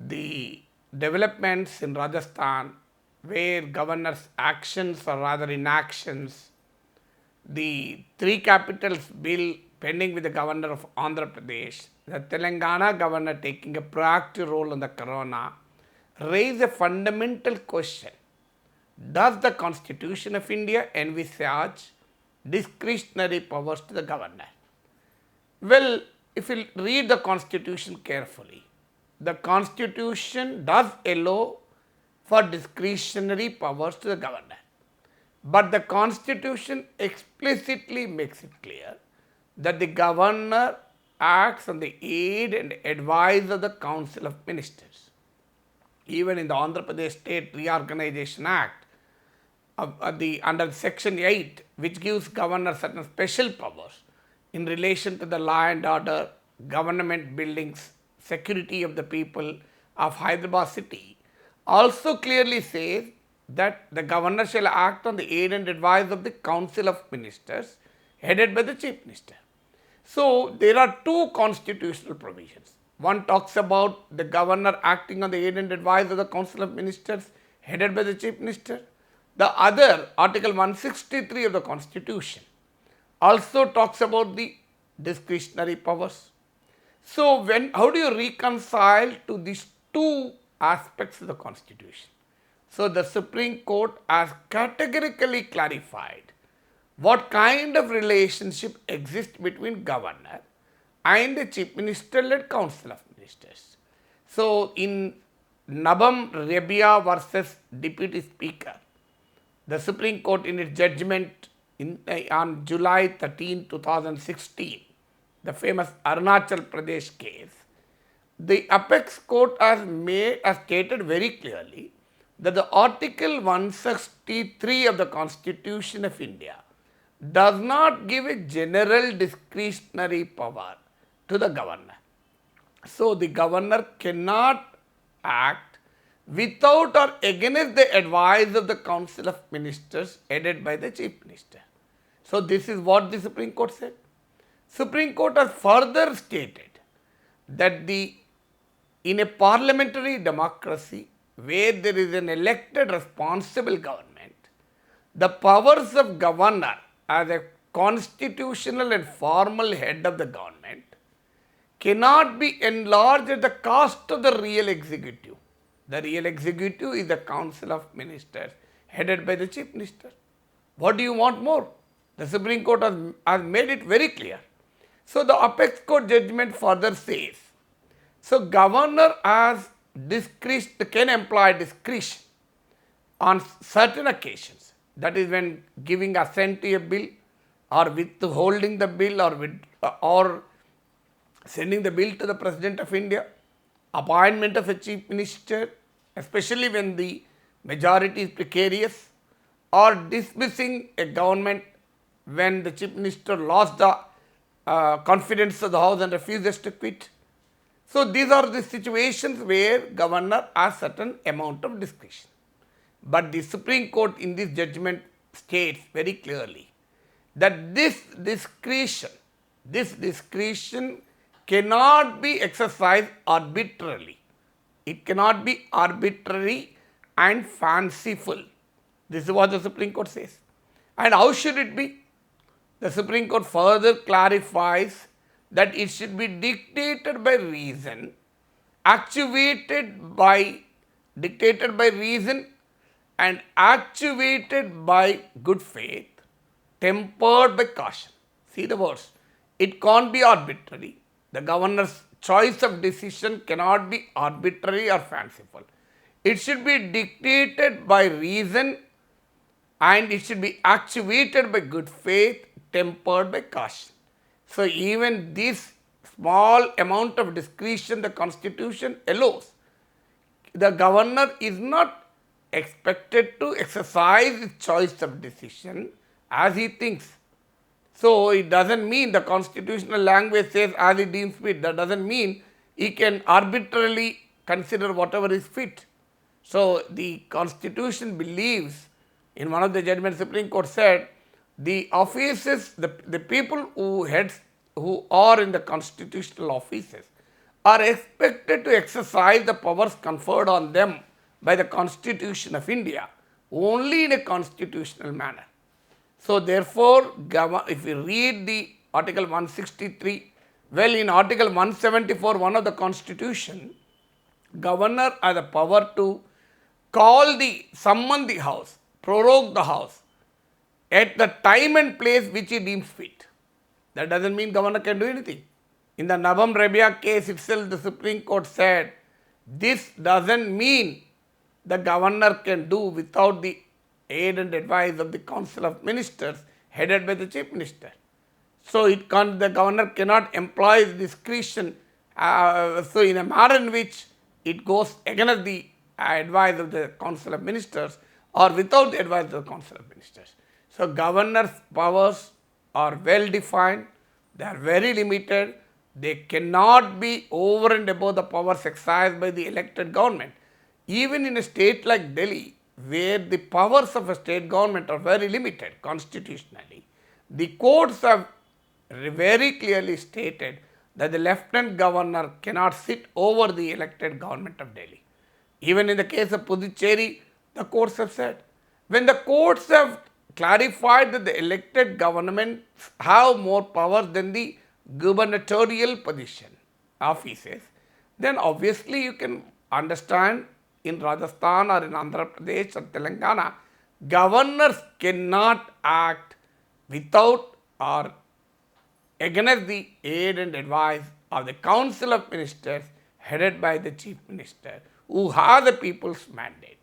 the developments in Rajasthan, where governor's actions or rather inactions, the three capitals bill pending with the governor of Andhra Pradesh, the Telangana governor taking a proactive role on the corona, raise a fundamental question. Does the Constitution of India envisage discretionary powers to the governor? Well, if you read the Constitution carefully, the Constitution does allow for discretionary powers to the governor. But the Constitution explicitly makes it clear that the governor acts on the aid and advice of the Council of Ministers. Even in the Andhra Pradesh State Reorganization Act, under Section 8, which gives governor certain special powers in relation to the law and order, government buildings, security of the people of Hyderabad city, also clearly says that the governor shall act on the aid and advice of the Council of Ministers headed by the Chief Minister. So, there are two constitutional provisions. One talks about the governor acting on the aid and advice of the Council of Ministers headed by the Chief Minister. The other, Article 163 of the Constitution, also talks about the discretionary powers. So, how do you reconcile to these two aspects of the Constitution? So, the Supreme Court has categorically clarified what kind of relationship exists between governor and the Chief Minister-led Council of Ministers. So, in Nabam Rebia versus Deputy Speaker, the Supreme Court in its judgment on July 13, 2016, the famous Arunachal Pradesh case, the apex court has stated very clearly that the Article 163 of the Constitution of India does not give a general discretionary power to the governor. So, the governor cannot act without or against the advice of the Council of Ministers headed by the Chief Minister. So, this is what the Supreme Court said. Supreme Court has further stated that in a parliamentary democracy where there is an elected responsible government, the powers of governor as a constitutional and formal head of the government cannot be enlarged at the cost of the real executive. The real executive is the Council of Ministers headed by the Chief Minister. What do you want more? The Supreme Court has made it very clear. So, the apex court judgment further says, so governor can employ discretion on certain occasions. That is when giving assent to a bill or withholding the bill or sending the bill to the President of India, appointment of a Chief Minister, especially when the majority is precarious, or dismissing a government when the Chief Minister lost the confidence of the House and refuses to quit. So, these are the situations where governor has certain amount of discretion. But the Supreme Court in this judgment states very clearly that this discretion cannot be exercised arbitrarily. It cannot be arbitrary and fanciful. This is what the Supreme Court says. And how should it be? The Supreme Court further clarifies that it should be dictated by reason, dictated by reason and actuated by good faith, tempered by caution. See the words. It can't be arbitrary. The governor's choice of decision cannot be arbitrary or fanciful. It should be dictated by reason and it should be actuated by good faith, tempered by caution. So, even this small amount of discretion the Constitution allows, the governor is not expected to exercise his choice of decision as he thinks. So, it doesn't mean the constitutional language says as he deems fit. That doesn't mean he can arbitrarily consider whatever is fit. So, the Constitution believes, in one of the judgments, Supreme Court said, the offices, the people who are in the constitutional offices are expected to exercise the powers conferred on them by the Constitution of India only in a constitutional manner. So therefore, if we read the Article 163, well, in Article 174, one of the Constitution, Governor has the power to summon the House, prorogue the House at the time and place which he deems fit. That doesn't mean Governor can do anything. In the Nabam Rabia case itself, the Supreme Court said, this doesn't mean the Governor can do without the aid and advice of the Council of Ministers headed by the Chief Minister. So the Governor cannot employ discretion so in a manner in which it goes against the advice of the Council of Ministers or without the advice of the Council of Ministers. So Governor's powers are well defined, they are very limited, they cannot be over and above the powers exercised by the elected government. Even in a state like Delhi, where the powers of a state government are very limited constitutionally, the courts have very clearly stated that the Lieutenant Governor cannot sit over the elected government of Delhi. Even in the case of Puducherry, the courts have said. When the courts have clarified that the elected governments have more power than the gubernatorial position offices, then obviously you can understand in Rajasthan or in Andhra Pradesh or Telangana, governors cannot act without or against the aid and advice of the Council of Ministers headed by the Chief Minister, who has the people's mandate.